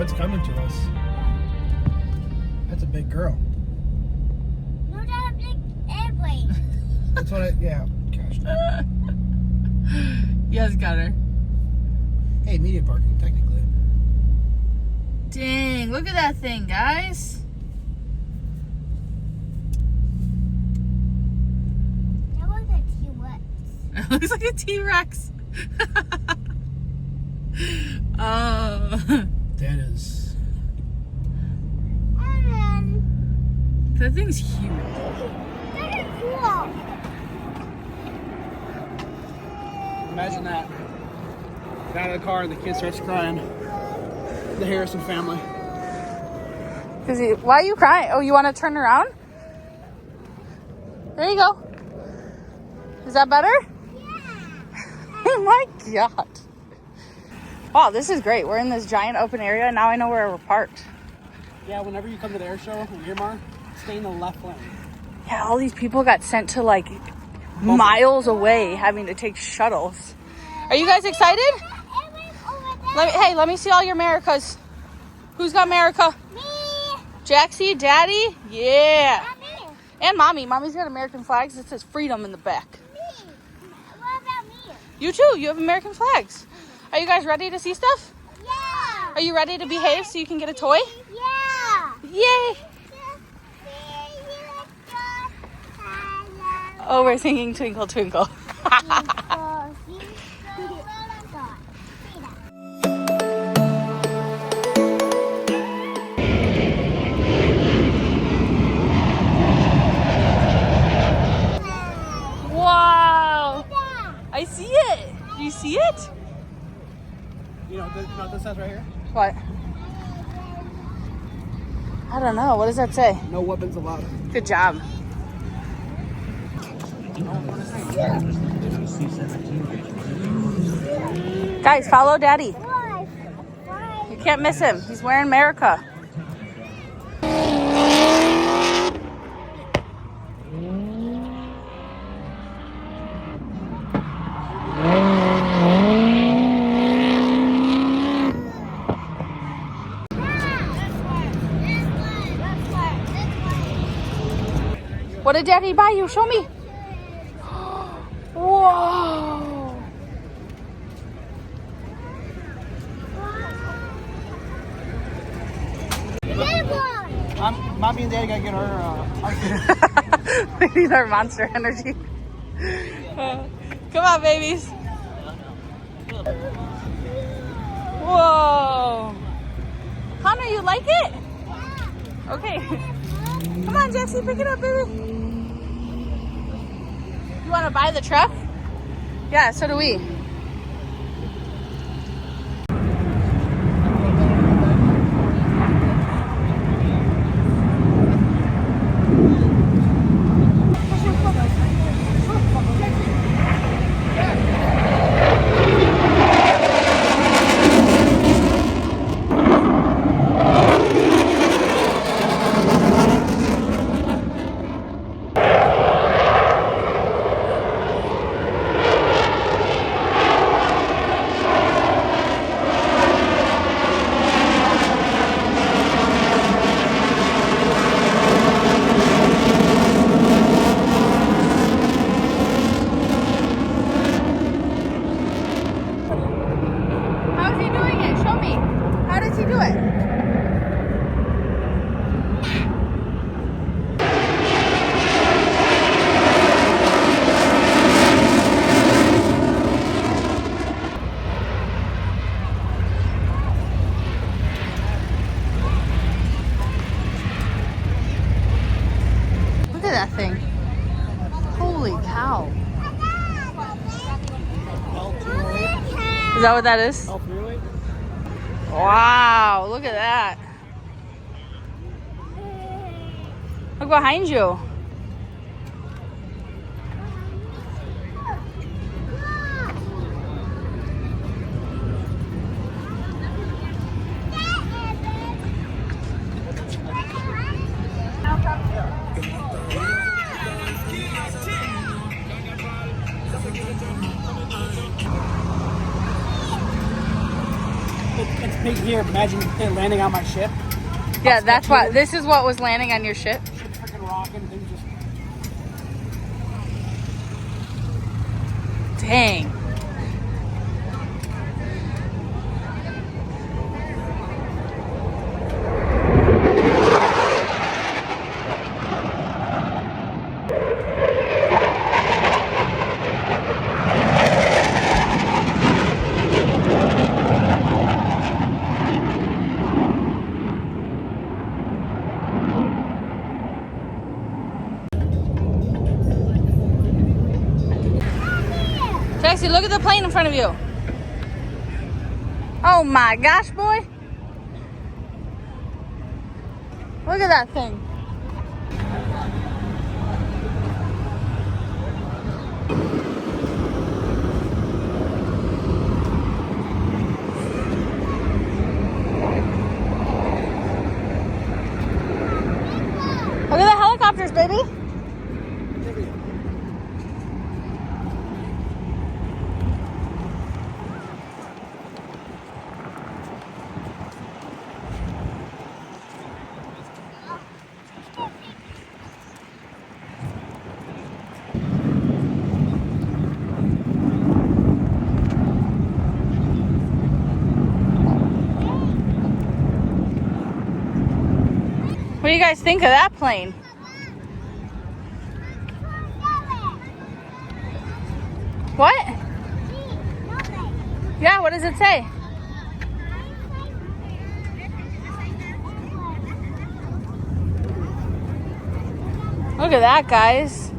it's coming to us. That's a big girl. No, that's a big airplane. That's what yeah. Gosh. Yes, got her. Hey, media parking, technically. Dang, look at that thing, guys. That was a T-Rex. It looks like a T-Rex. Oh. That is. And then, That thing's huge. that is cool. Imagine that. Get out of the car and the kid starts crying. The Harrison family. Why are you crying? Oh, you want to turn around? There you go. Is that better? Yeah. Oh my God. Wow, this is great. We're in this giant open area. Now I know where we're parked. Yeah, whenever you come to the air show in Miramar, stay in the left lane. Yeah, all these people got sent to like miles away having to take shuttles. Are you guys excited? Let me see all your Americas. Who's got America? Me. Jaxie, Daddy? Yeah. Not me. And Mommy. Mommy's got American flags. It says freedom in the back. Me. What about me? You too. You have American flags. Are you guys ready to see stuff? Yeah. Are you ready to behave so you can get a toy? Yeah. Yay. Oh, we're singing Twinkle Twinkle. Wow. I see it. Do you see it? You know what this says right here? What? I don't know. What does that say? No weapons allowed. Good job. Guys, follow Daddy. You can't miss him. He's wearing America. What did Daddy buy you? Show me. Whoa. Mommy and Daddy gotta get our We need our Monster Energy. Come on, babies. Whoa. Connor, you like it? Okay. Come on, Jaxie, pick it up, baby. You want to buy the truck? Yeah, so do we. How's he doing it? Show me. How does he do it? Look at that thing. Holy cow. Is that what that is? Wow, look at that. Look behind you. It's big here. Imagine it landing on my ship. Yeah, that's why. This is what was landing on your ship. Ship's freaking rocking. Things just. Dang. Jaxie, look at the plane in front of you. Oh my gosh, boy. Look at that thing. Look at the helicopters, baby. What do you guys think of that plane? What? Yeah, what does it say? Look at that, guys.